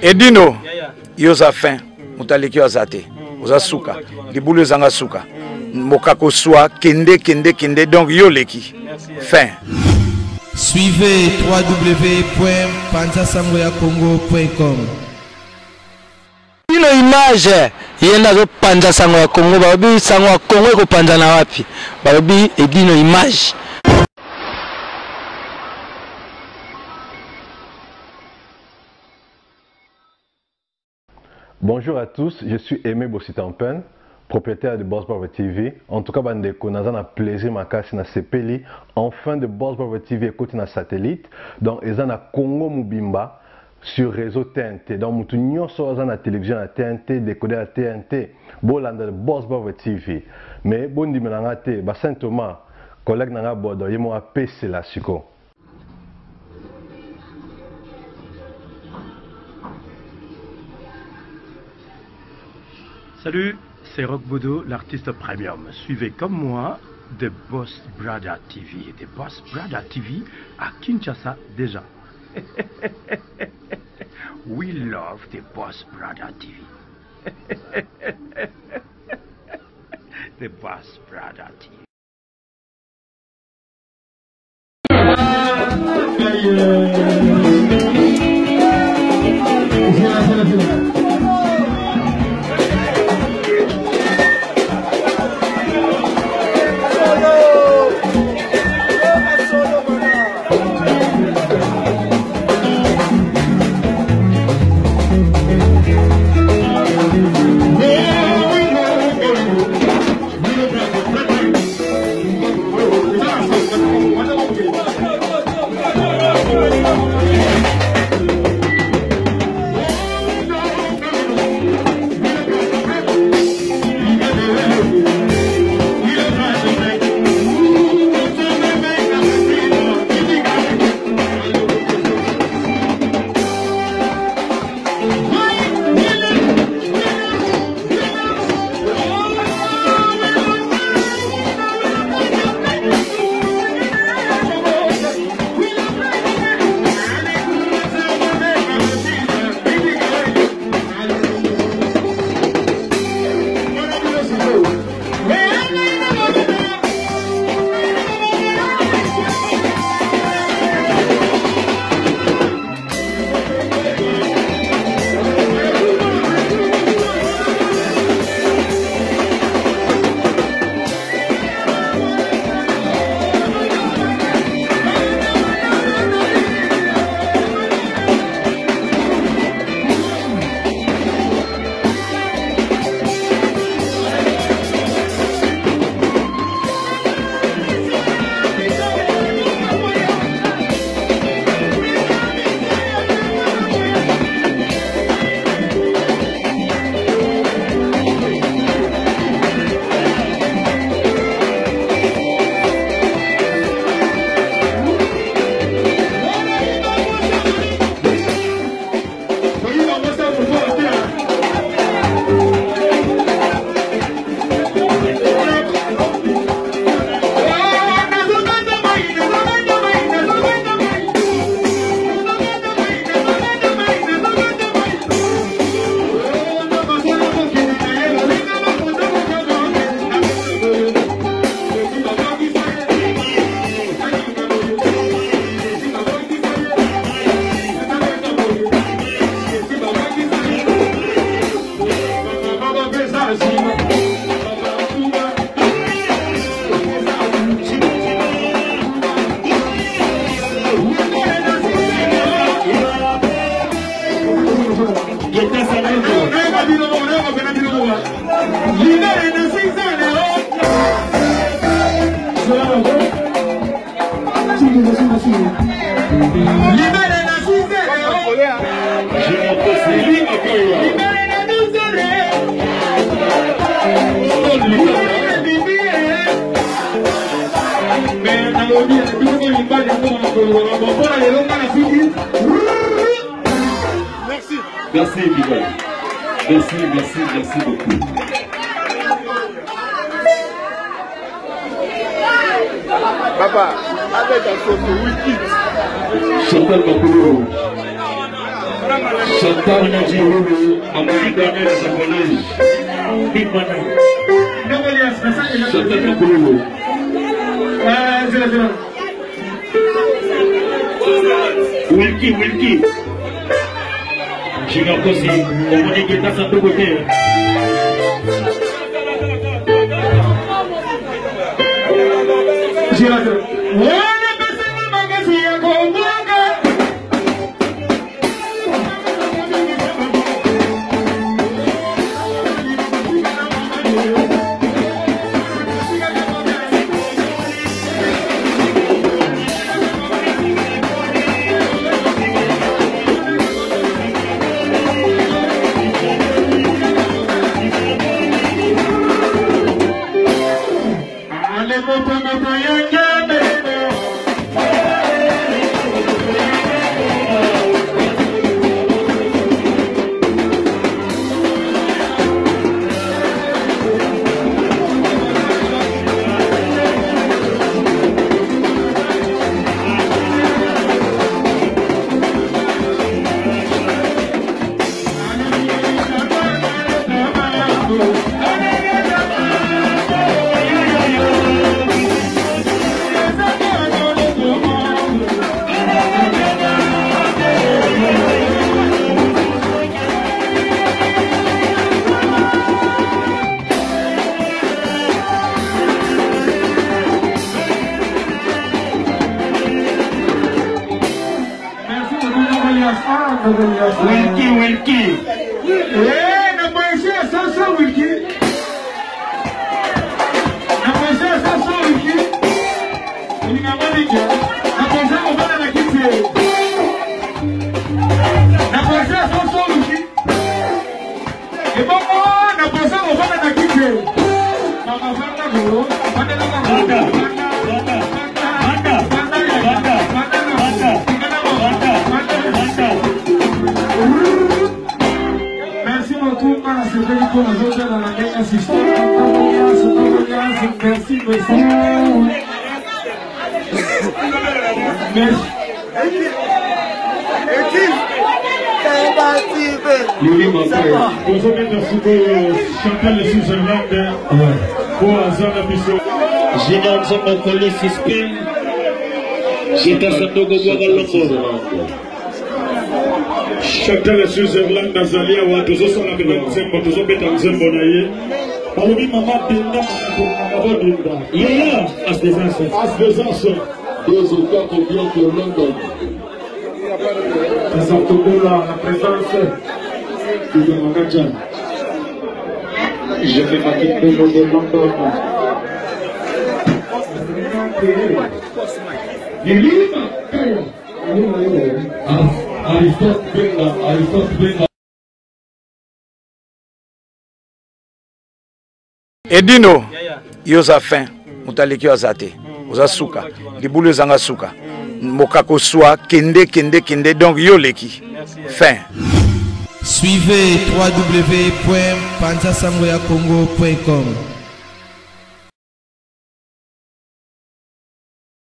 Edino, yoza fin, mutaleki azate, oza suka, libulu zanga suka, mokako soa, kende, donc yoleki, fin. Suivez www.panzasangoyakongo.com. Ino image yenda zo Panza Sango ya Kongo, babi sango ya Kongo eko panza na wapi, babi Edino image. Bonjour à tous, je suis Aimé Bossitampen, propriétaire de Boss Barber TV. En tout cas, bandeko, nous avons un plaisir makasi na sepeli. Enfin de Boss Barber TV écoute na satellite. Donc, ils ont na Congo Mubimba sur réseau TNT. Donc, mutu nyonso aza na télévision na TNT, décodé à TNT. Bolanda de Boss Barber TV. Mais bon di menanga te, ba Saint Thomas, collègue nanga bodo, yemo a PC la siko. Salut, c'est Rock Bodo, l'artiste premium. Suivez comme moi The Boss Brother TV. The Boss Brother TV à Kinshasa déjà. We love The Boss Brother TV. The Boss Brother TV. Merci, Miguel. Merci beaucoup. Papa, avec un photo wiki. Chantal Makolo. Chantal Nadjiroulou, Amani Garnet, sa collège. Big Mana. Chantal Nadjiroulou. Wilkie. Junior Kossi, Omoni Guetta Santo Côté. Wilkie. Na maisha sasa Wilkie. Uningamalija. Na maisha mbona na kiti. Na maisha sasa Wilkie. Ebongo na maisha mbona na kiti. Mama fanga go. Banda. Merci beaucoup à ce que nous avons dans la dernière assistance. Merci. Lili Mapé, vous avez merci pour Chantal de Sous-Irlande pour Azana Bissot. Général Zambakoli Sispin, Jeta Sandogo Boagalongo. Chantal de Sous-Irlande, Nazalia, Watozo, Solabela, Zembo, Tozo Beta, Zembo, Naye. Palomi Mama Binda, Mama Binda. Yaya, As des Anses. Deux autres qui viennent de London. Ça s'entend là, la présence de Magajan. Je fais ma petite de London. Aristote Benga. Edino, yoza fin, mutaliki wazate, oza suka, libulu zanga suka, mokako soa, kende, donc yoleki, fin. Suivez www.panzasangoyakongo.com.